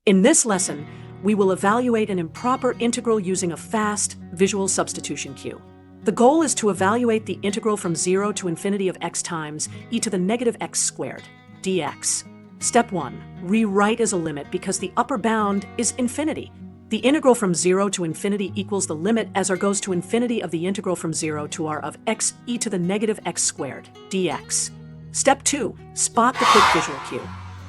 In this lesson, we will evaluate an improper integral using a fast visual substitution cue. The goal is to evaluate the integral from 0 to infinity of x times e to the negative x squared, dx. Step 1. Rewrite as a limit because the upper bound is infinity. The integral from 0 to infinity equals the limit as r goes to infinity of the integral from 0 to r of x e to the negative x squared, dx. Step 2. Spot the quick visual cue.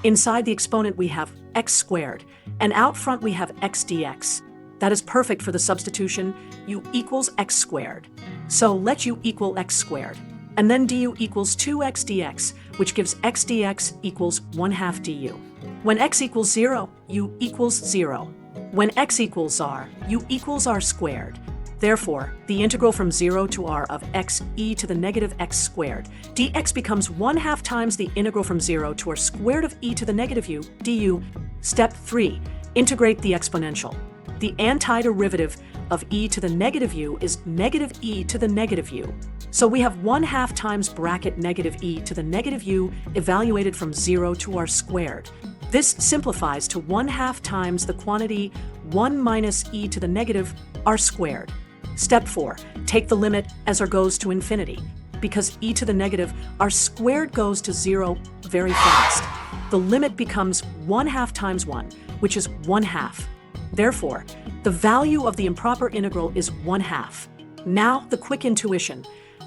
Inside the exponent we have x squared, and out front we have x dx. That is perfect for the substitution u equals x squared. So let u equal x squared, and then du equals 2x dx, which gives x dx equals 1/2 du. When x equals 0, u equals 0. When x equals r, u equals r squared. Therefore, the integral from 0 to r of x e to the negative x squared dx becomes 1/2 times the integral from 0 to r squared of e to the negative u du. Step 3. Integrate the exponential. The antiderivative of e to the negative u is negative e to the negative u. So we have 1/2 times bracket negative e to the negative u evaluated from 0 to r squared. This simplifies to 1/2 times the quantity 1 minus e to the negative r squared. Step 4. Take the limit as r goes to infinity. Because e to the negative r squared goes to 0 very fast, the limit becomes 1/2 times 1, which is 1/2. Therefore, the value of the improper integral is 1/2. Now, the quick intuition.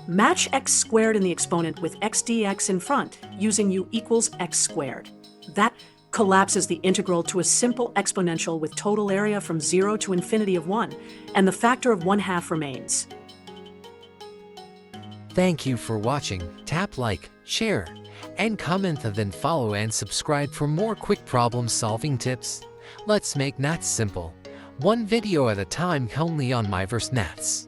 Match x squared in the exponent with x dx in front using u equals x squared. That collapses the integral to a simple exponential with total area from 0 to infinity of 1, and the factor of 1/2 remains. Thank you for watching. Tap like, share, and comment, and then follow and subscribe for more quick problem-solving tips. Let's make maths simple. One video at a time only on MyVerseMaths.